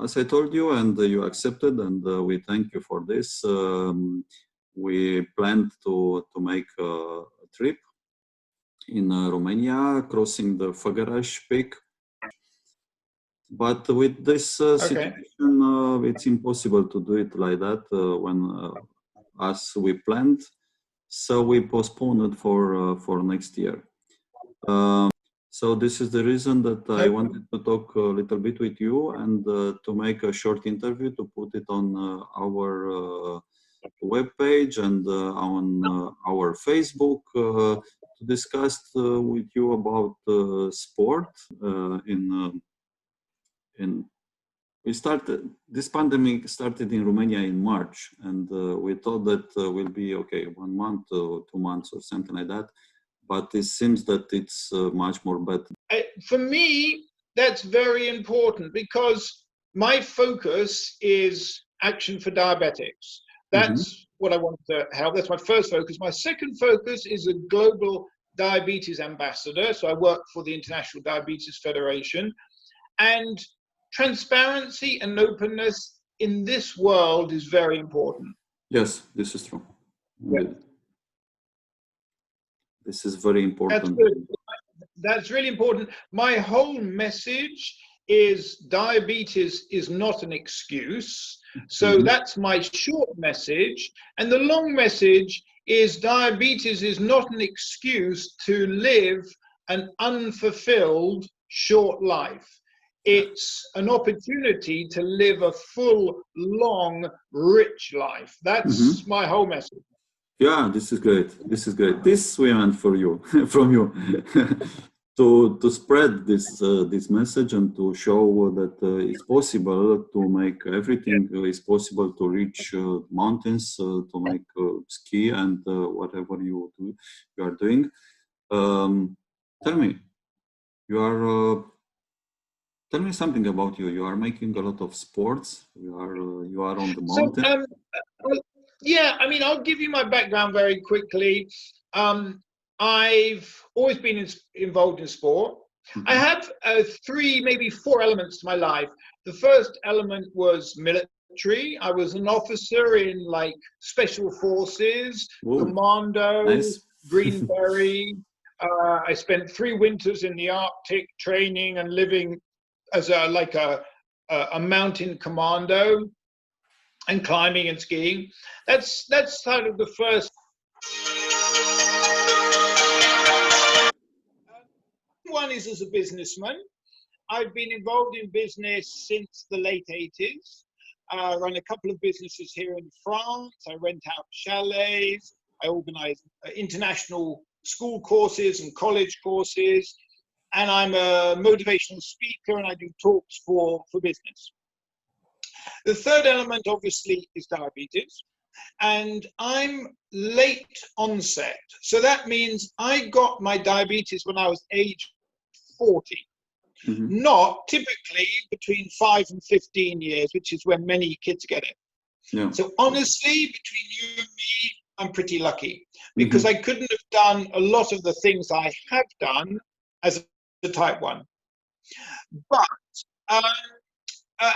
As I told you, and you accepted, and we thank you for this. We planned to make a trip in Romania, crossing the Făgăraș Peak. But with this situation, it's impossible to do it like that as we planned. So we postponed it for next year. So this is the reason that I wanted to talk a little bit with you and to make a short interview to put it on our webpage and on our Facebook to discuss with you about sport. This pandemic started in Romania in March, and we thought that will be okay 1 month or 2 months or something like that. But it seems that it's much more better. For me, that's very important because my focus is action for diabetics. That's what I want to help. That's my first focus. My second focus is a global diabetes ambassador. So I work for the International Diabetes Federation. And transparency and openness in this world is very important. Yes, this is true. Yeah. This is very important. That's good. That's really important. My whole message is diabetes is not an excuse. So that's my short message. And the long message is diabetes is not an excuse to live an unfulfilled short life. It's an opportunity to live a full, long, rich life. That's my whole message. Yeah, this is great. This is great. This we meant for you, from you, to spread this message and to show that it's possible to make everything. It's possible to reach mountains, to make ski and whatever you are doing. Tell me, tell me something about you. You are making a lot of sports. You are on the mountain. Yeah, I mean, I'll give you my background very quickly. I've always been involved in sport. I have 3, maybe 4 elements to my life. The first element was military. I was an officer in like special forces, commando, nice. Green Beret. I spent 3 winters in the Arctic training and living as a mountain commando. And climbing and skiing. That's sort of the first. One is as a businessman. I've been involved in business since the late 80s. I run a couple of businesses here in France. I rent out chalets. I organize international school courses and college courses. And I'm a motivational speaker and I do talks for business. The third element, obviously, is diabetes, and I'm late onset. So that means I got my diabetes when I was age 40, not typically between 5 and 15 years, which is when many kids get it. Yeah. So honestly, between you and me, I'm pretty lucky because I couldn't have done a lot of the things I have done as a type 1. But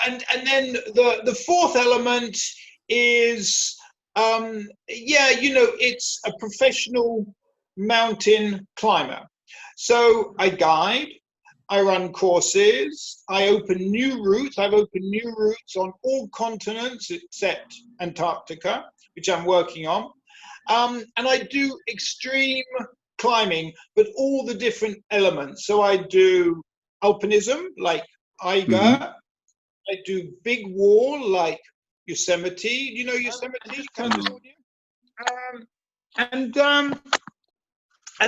and then the fourth element is, it's a professional mountain climber. So I guide, I run courses, I open new routes. I've opened new routes on all continents except Antarctica, which I'm working on. And I do extreme climbing, but all the different elements. So I do alpinism, like Eiger. I do big wall like Yosemite. You know Yosemite, California. And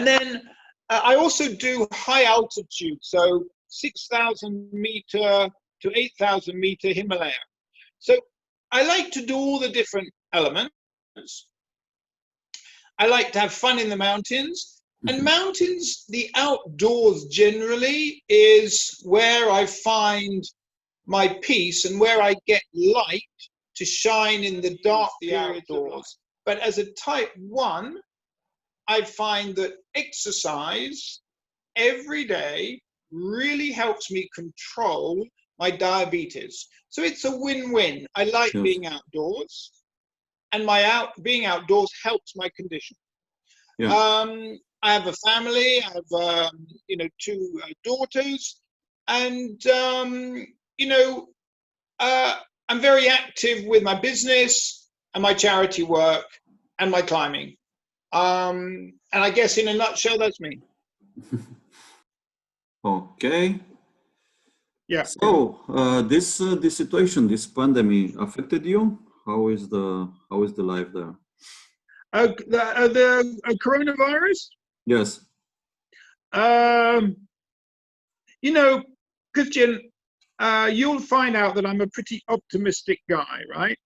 then I also do high altitude, so 6,000 meter to 8,000 meter Himalaya. So I like to do all the different elements. I like to have fun in the mountains. And mountains, the outdoors generally is where I find my peace and where I get light to shine in the dark outdoors. But as a type 1, I find that exercise every day really helps me control my diabetes. So it's a win-win. I like being outdoors, and being outdoors helps my condition. Yeah. I have a family. I have, two daughters, and I'm very active with my business and my charity work and my climbing. And I guess in a nutshell, that's me. Okay. Yeah. So this situation, this pandemic, affected you? How is the life there? The coronavirus? Yes. Christian, you'll find out that I'm a pretty optimistic guy, right?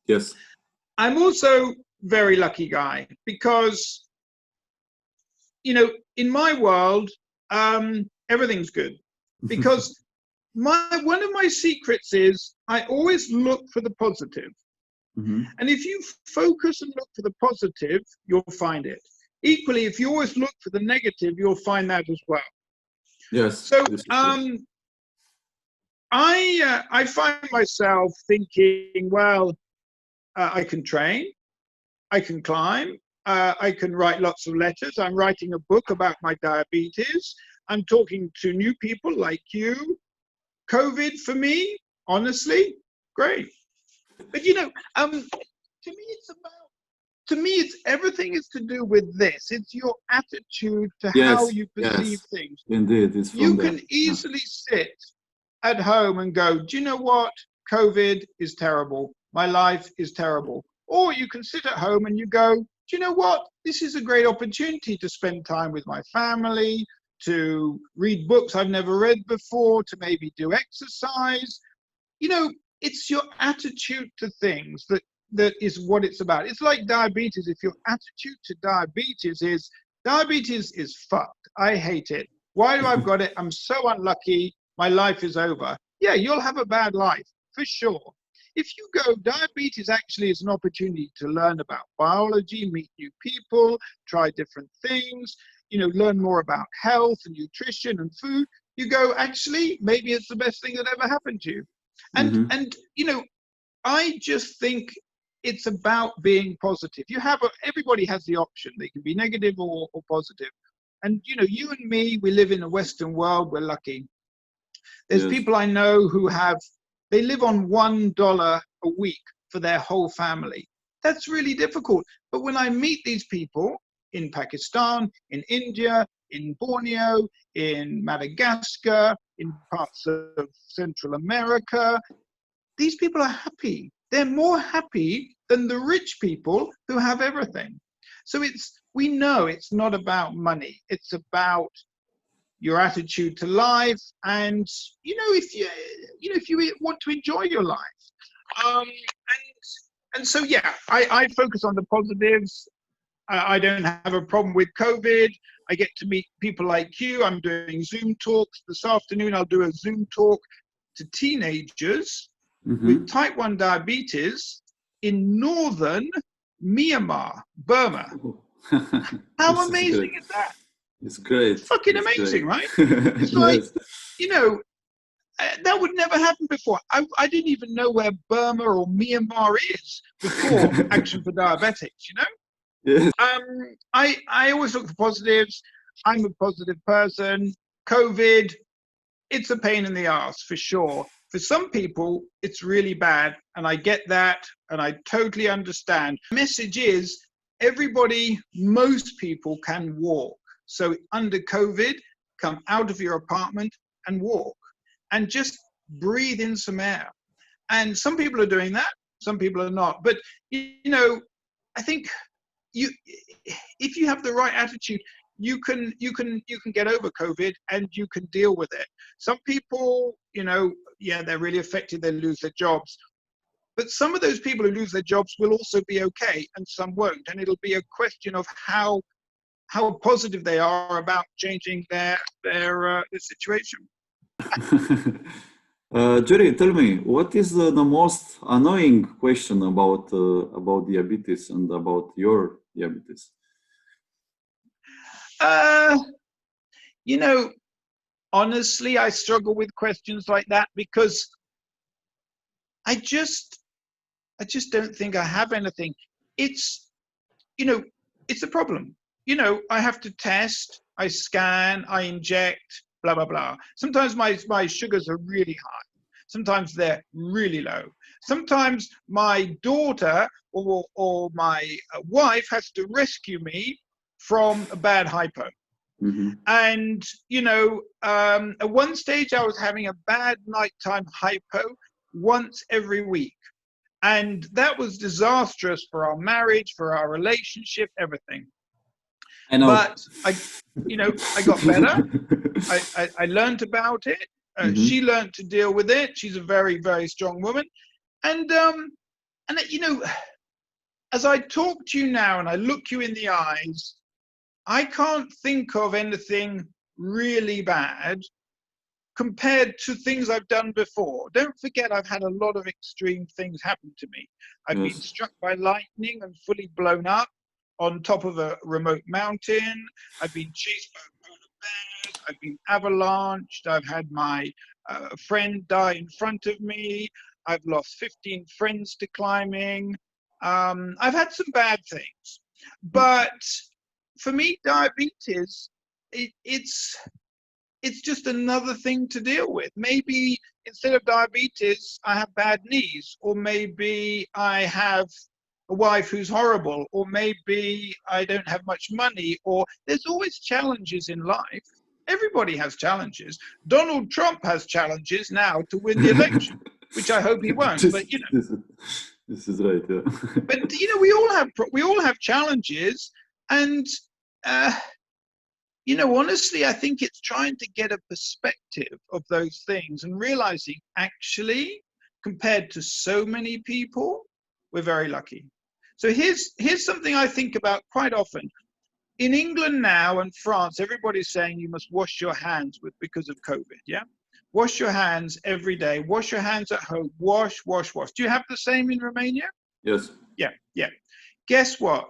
Yes. I'm also very lucky guy because, in my world, everything's good. Because one of my secrets is I always look for the positive. Mm-hmm. And if you focus and look for the positive, you'll find it. Equally, if you always look for the negative, you'll find that as well. Yes. So I find myself thinking, well, I can train, I can climb, I can write lots of letters. I'm writing a book about my diabetes. I'm talking to new people like you. COVID for me, honestly, great. But to me, it's everything is to do with this. It's your attitude to how you perceive things. Indeed, it's from you can easily sit at home and go, do you know what? COVID is terrible. My life is terrible. Or you can sit at home and you go, do you know what? This is a great opportunity to spend time with my family, to read books I've never read before, to maybe do exercise. It's your attitude to things that is what it's about. It's like diabetes. If your attitude to diabetes is fucked, I hate it. Why do I've got it? I'm so unlucky. My life is over. Yeah, you'll have a bad life, for sure. If you go, diabetes actually is an opportunity to learn about biology, meet new people, try different things, learn more about health and nutrition and food. You go, actually, maybe it's the best thing that ever happened to you. And I just think it's about being positive. Everybody has the option. They can be negative or positive. And you and me, we live in a Western world. We're lucky. There's people I know they live on $1 a week for their whole family. That's really difficult. But when I meet these people in Pakistan, in India, in Borneo, in Madagascar, in parts of Central America, these people are happy. They're more happy than the rich people who have everything. So we know it's not about money. It's about your attitude to life, and if you want to enjoy your life, and so I focus on the positives. I don't have a problem with COVID. I get to meet people like you. I'm doing Zoom talks this afternoon. I'll do a Zoom talk to teenagers with type 1 diabetes in northern Myanmar, Burma. How amazing is that? It's great. It's fucking amazing, right? It's like, that would never happen before. I didn't even know where Burma or Myanmar is before Action for Diabetics, Yes. I always look for positives. I'm a positive person. COVID, it's a pain in the ass, for sure. For some people, it's really bad, and I get that, and I totally understand. The message is, most people can walk. So under COVID, come out of your apartment and walk, and just breathe in some air. And some people are doing that, some people are not. But, I think if you have the right attitude, you can get over COVID and you can deal with it. Some people, they're really affected, they lose their jobs. But some of those people who lose their jobs will also be okay, and some won't. And it'll be a question of how positive they are about changing their situation. Jerry, tell me, what is the most annoying question about diabetes and about your diabetes? honestly, I struggle with questions like that because I just don't think I have anything. It's, it's a problem. I have to test, I scan, I inject, blah, blah, blah. Sometimes my sugars are really high. Sometimes they're really low. Sometimes my daughter or my wife has to rescue me from a bad hypo. Mm-hmm. And, at one stage I was having a bad nighttime hypo once every week. And that was disastrous for our marriage, for our relationship, everything. I know. But I got better. I learned about it. She learned to deal with it. She's a very, very strong woman. And as I talk to you now and I look you in the eyes, I can't think of anything really bad compared to things I've done before. Don't forget, I've had a lot of extreme things happen to me. I've been struck by lightning and fully blown up on top of a remote mountain. I've been chased by a polar bear. I've been avalanched. I've had my friend die in front of me. I've lost 15 friends to climbing. I've had some bad things. But for me, diabetes, it's just another thing to deal with. Maybe instead of diabetes, I have bad knees, or maybe I have a wife who's horrible, or maybe I don't have much money, or there's always challenges in life. Everybody has challenges. Donald Trump has challenges now to win the election, which I hope he won't. But this is right. Yeah. But we all have challenges, and honestly, I think it's trying to get a perspective of those things and realizing, actually, compared to so many people, we're very lucky. So here's something I think about quite often. In England now and France, everybody's saying you must wash your hands because of COVID, yeah? Wash your hands every day. Wash your hands at home. Wash, wash, wash. Do you have the same in Romania? Yes. Yeah. Guess what?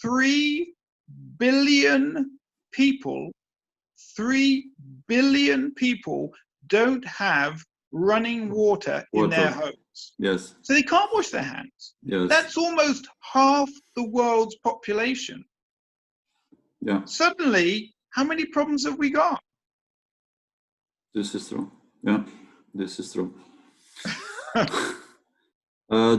3 billion people don't have running water in their homes. Yes. So they can't wash their hands. Yes. That's almost half the world's population. Yeah. Suddenly, how many problems have we got? This is true. Yeah, this is true.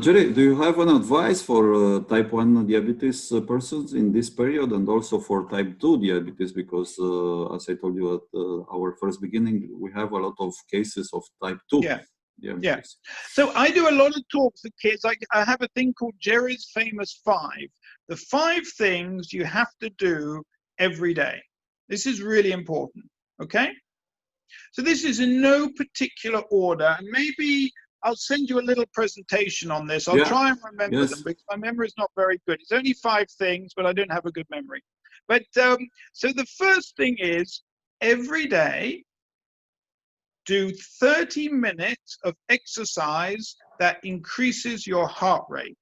Jerry, do you have an advice for type 1 diabetes persons in this period, and also for type 2 diabetes? Because as I told you at our first beginning, we have a lot of cases of type 2 diabetes. Yeah. So I do a lot of talks with kids. I have a thing called Jerry's Famous 5. The 5 things you have to do every day. This is really important, okay? So this is in no particular order, and maybe I'll send you a little presentation on this. I'll try and remember them because my memory is not very good. It's only 5 things, but I don't have a good memory. But so the first thing is, every day, do 30 minutes of exercise that increases your heart rate.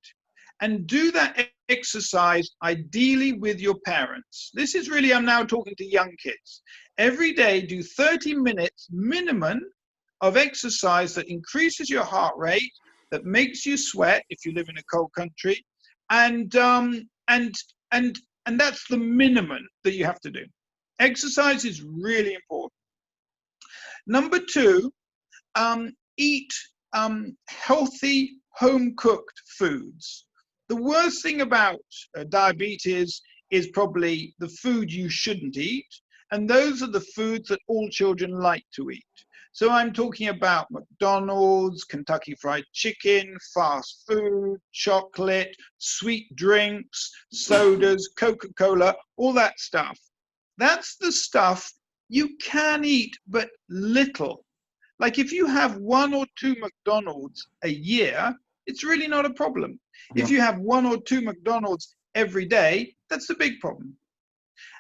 And do that exercise ideally with your parents. This is really, I'm now talking to young kids. Every day, do 30 minutes minimum of exercise that increases your heart rate, that makes you sweat if you live in a cold country, and that's the minimum that you have to do. Exercise is really important. Number 2, eat healthy home-cooked foods. The worst thing about diabetes is probably the food you shouldn't eat, and those are the foods that all children like to eat. So I'm talking about McDonald's, Kentucky Fried Chicken, fast food, chocolate, sweet drinks, sodas, Coca-Cola, all that stuff. That's the stuff you can eat, but little. Like if you have 1 or 2 McDonald's a year, it's really not a problem. Yeah. If you have 1 or 2 McDonald's every day, that's the big problem.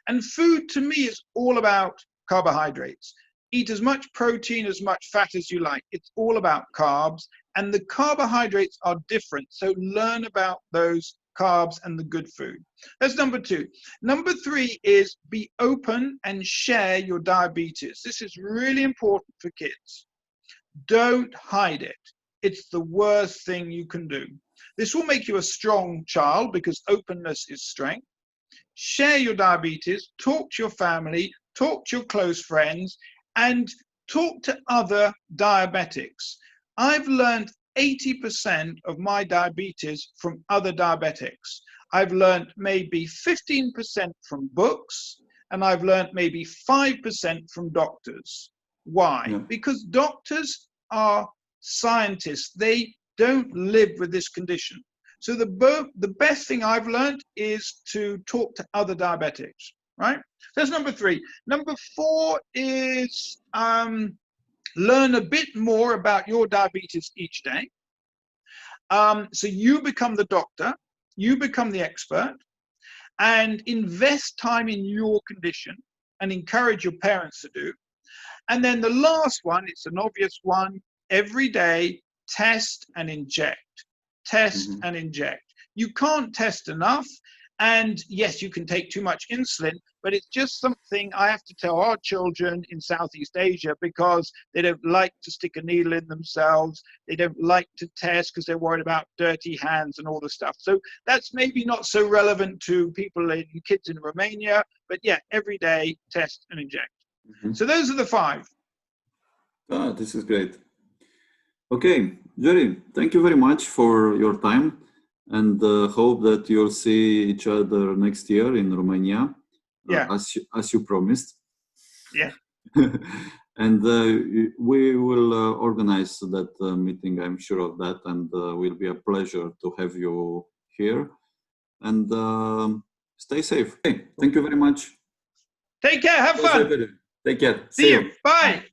And food to me is all about carbohydrates. Eat as much protein, as much fat as you like. It's all about carbs, and the carbohydrates are different. So learn about those carbs, and the good food. That's number 2. Number 3 is be open and share your diabetes. This is really important for kids. Don't hide it. It's the worst thing you can do. This will make you a strong child because openness is strength. Share your diabetes, talk to your family, talk to your close friends, and talk to other diabetics. I've learned 80% of my diabetes from other diabetics. I've learned maybe 15% from books, and I've learned maybe 5% from doctors. Why? Yeah. Because doctors are scientists. They don't live with this condition. So the best thing I've learned is to talk to other diabetics, right? That's number 3. Number 4 is learn a bit more about your diabetes each day. So you become the doctor, you become the expert, and invest time in your condition and encourage your parents to do. And then the last one, it's an obvious one, every day, test and inject. Test and inject. You can't test enough. And yes, you can take too much insulin, but it's just something I have to tell our children in Southeast Asia because they don't like to stick a needle in themselves. They don't like to test because they're worried about dirty hands and all the stuff. So that's maybe not so relevant to people in kids in Romania, but yeah, every day test and inject. So those are the 5. Ah, this is great. Okay, Jerry, thank you very much for your time, and hope that you'll see each other next year in Romania, as you promised. Yeah. And we will organize that meeting, I'm sure of that, and will be a pleasure to have you here. And stay safe. Okay, thank you very much. Take care. Have fun. Take care. See you. Bye.